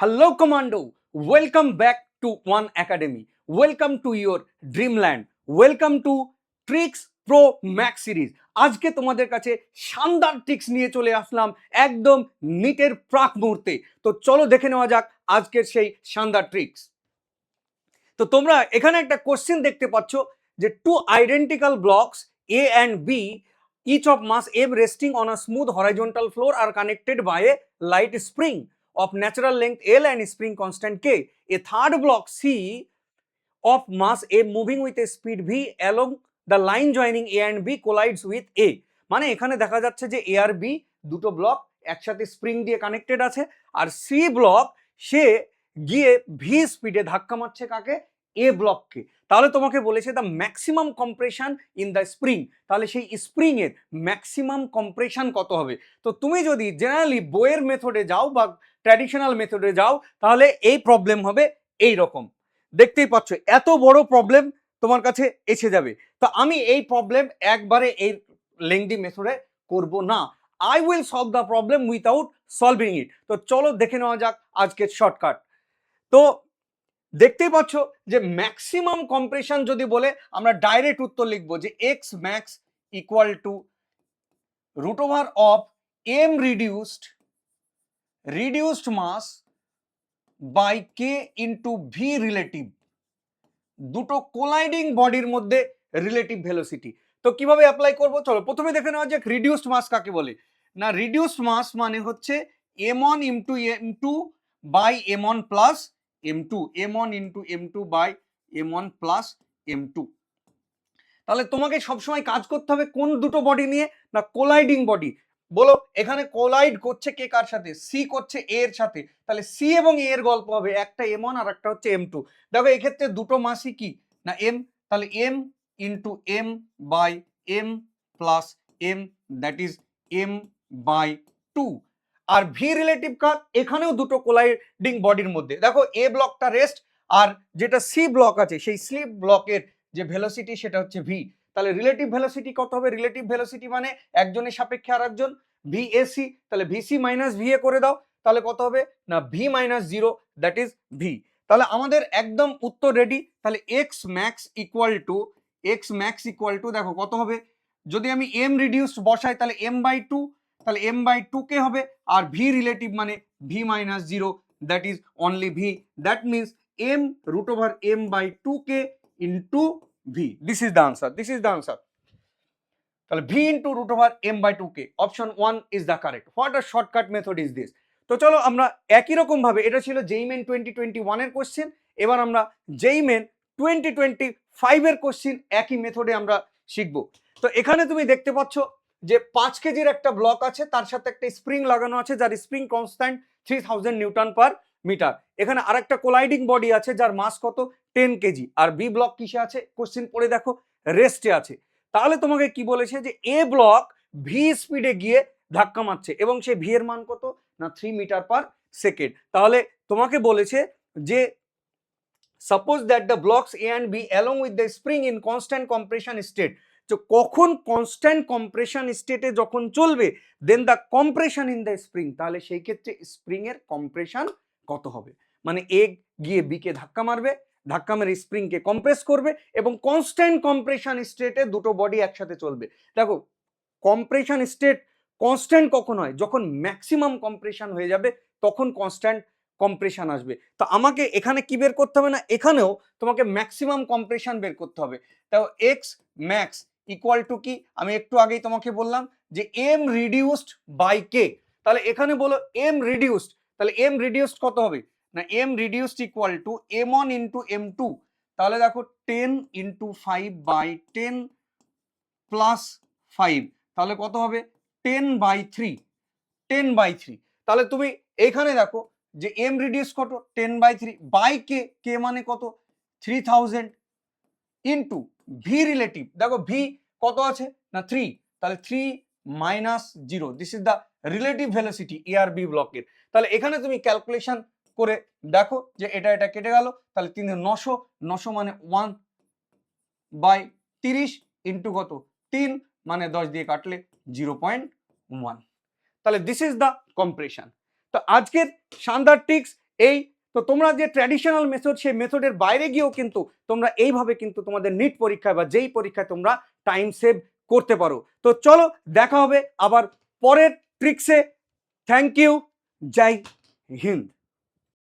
Hello, Commando. Welcome back to One Academy. Welcome to your dreamland. Welcome to Tricks Pro Max Series. আজকে তোমাদের কাছে শানদার tricks নিয়ে চলে আসলাম একদম নিটের প্রাক মুহূর্তে। তো চলো দেখে নেওয়া যাক আজকের সেই শানদার ট্রিক্স। তো তোমরা এখানে একটা কোশ্চেন দেখতে পাচ্ছ যে two identical blocks A and B each of mass M resting on a smooth horizontal floor are connected by a light spring of natural length L and spring constant K. A third block C of mass M moving with a speed V along the line joining A and B collides with A. মানে এখানে দেখা যাচ্ছে যে A R B দুটো block একসাথে spring দিয়ে connected আছে, আর C block সে গিয়ে ভি স্পিডে ধাক্কা মারছে কাকে? এ ব্লককে। তাহলে তোমাকে বলেছে the maximum compression in the spring, তাহলে সেই স্প্রিং এর ম্যাক্সিমাম কম্প্রেশন কত হবে? তো তুমি যদি জেনারেলি বইয়ের মেথডে যাও বা ট্র্যাডিশনাল মেথডে যাও তাহলে এই প্রবলেম হবে এই রকম। দেখতেই পাচ্ছ এত বড় প্রবলেম তোমার কাছে এসে যাবে। তো আমি এই প্রবলেম একবারে এই লেংদি মেথডে করব না। I will solve the problem without solving it. তো চলো দেখে নেওয়া যাক আজকের শর্টকাট। তো দেখতেই পাচ্ছ যে ম্যাক্সিমাম কম্প্রেশন যদি বলে আমরা ডাইরেক্ট উত্তর লিখবো যে X max equal to root over of M reduced mass by K into V relative, দুটো কোলাইডিং বডির মধ্যে রিলেটিভ ভেলোসিটি। তো কিভাবে অ্যাপ্লাই করব চলো প্রথমে দেখে নেওয়া যাক রিডিউসড মাস কাকে বলে। না, রিডিউসড মাস মানে হচ্ছে m1 into m2 by m1 plus m2, m1 into m2 by m1 plus m2। তাহলে তোমাকে সবসময় কাজ করতে হবে কোন দুটো বডি নিয়ে? না, কোলাইডিং বডি। বলো এখানে কোলাইড করছে কে কার সাথে? সি করছে এ এর সাথে, তাহলে সি এবং এ এর গল্প হবে, একটা m1 আর একটা হচ্ছে m2। দেখো এক্ষেত্রে দুটো মাসই কি না m, তাহলে m into m by m plus m, that is m by 2। আর ভি রিলেটিভ কার? এখানেও দুটো কোলাইডিং বডির মধ্যে দেখো এ ব্লকটা রেস্ট, আর যেটা সি ব্লক আছে সেই সি ব্লকের যে ভেলোসিটি সেটা হচ্ছে ভি। তাহলে রিলেটিভ ভেলোসিটি কত হবে? রিলেটিভ ভেলোসিটি মানে একজনের সাপেক্ষে আর একজন, ভিএসি। তাহলে ভিসি মাইনাস ভিএ করে দাও, তাহলে কত হবে? না V minus 0, that is V. তাহলে আমাদের একদম উত্তর রেডি। তাহলে এক্স ম্যাক্স ইকুয়াল টু দেখো কত হবে, যদি আমি এম রিডিউসড বসাই তাহলে এম বাই 2, তাহলে এম বাই 2 কে হবে, আর ভি রিলেটিভ মানে V minus 0, that is only V. That means m root over m by 2k into v. This is the answer. তাহলে v into root over m by 2k, option 1 is the correct. What a shortcut method is this? তো চলো আমরা একই রকম ভাবে, এটা ছিল জেই main 2021 এর কোশ্চেন, এবার আমরা জেই মেন 2025 এর কোশ্চেন একই মেথডে আমরা শিখব। তো এখানে তুমি দেখতে পাচ্ছ যে 5 কেজির একটা ব্লক আছে, তার সাথে একটা স্প্রিং লাগানো আছে যার spring constant 3000 newton per metre. এখানে আরেকটা কোলাইডিং বডি আছে যার মাস কত? 10 কেজি। আর বি ব্লক কিসে আছে? কোশ্চেন পড়ে দেখো, রেস্টে আছে। তাহলে তোমাকে কি বলেছে যে এ ব্লক ভি স্পিডে গিয়ে ধাক্কা মারছে এবং সে ভি এর মান কত? না 3 মিটার পার সেকেন্ড। তাহলে তোমাকে বলেছে যে suppose that the blocks A and B along with the spring in constant compression state. তো কখন কনস্ট্যান্ট কম্প্রেশন স্টেটে যখন চলবে then the compression in the spring, তাহলে সেই ক্ষেত্রে স্প্রিং এর কম্প্রেশন কত হবে? মানে এ গিয়ে বি কে ধাক্কা মারবে, ধাক্কা মেরে স্প্রিংকে কম্প্রেস করবে এবং কনস্ট্যান্ট কম্প্রেশন স্টেটে দুটো বডি একসাথে চলবে। দেখো কম্প্রেশন স্টেট কনস্ট্যান্ট কখন হয়? যখন ম্যাক্সিমাম কম্প্রেশন হয়ে যাবে তখন কনস্ট্যান্ট কম্প্রেশন আসবে। তো আমাকে এখানে কি বের করতে হবে? না এখানেও তোমাকে ম্যাক্সিমাম কম্প্রেশন বের করতে হবে। তাও এক্স ম্যাক্স ইকুয়াল টু কি? আমি একটু আগেই তোমাকে বললাম যে এম রিডিউসড বাই কে। তাহলে এখানে বলো এম রিডিউসড, তাহলে এম রিডিউসড কত হবে? না M reduced equal to m1 into m2। তাহলে দেখো 10 ইন্টু 5 বাই 10 প্লাস 5, তাহলে কত হবে? 10/3। তাহলে তুমি এখানে দেখো যে এম রিডিউস কত? 10/3 বাই কে, কে মানে কত? 3000 ইন্টু ভি রিলেটিভ, দেখো ভি কত আছে? না 3, তাহলে 3 minus 0, this is the relative velocity A আর বি ব্লকের। তাহলে এখানে তুমি ক্যালকুলেশন করে দেখো যে এটা কেটে গেল, তাহলে 900 মানে 1/30 ইন্টু কত? 3 মানে 10 দিয়ে কাটলে 0.1। তাহলে দিস ইজ দ্য কম্প্রেশন। তো আজকের শানদার ট্রিক্স এই তো তোমরা যে ট্র্যাডিশনাল মেথড, সেই মেথডের বাইরে গিয়েও কিন্তু তোমরা এইভাবে কিন্তু তোমাদের নিট পরীক্ষায় বা যেই পরীক্ষায় তোমরা টাইম সেভ করতে পারো। তো চলো দেখা হবে আবার পরের ট্রিক্সে। Thank you, Jai Hind.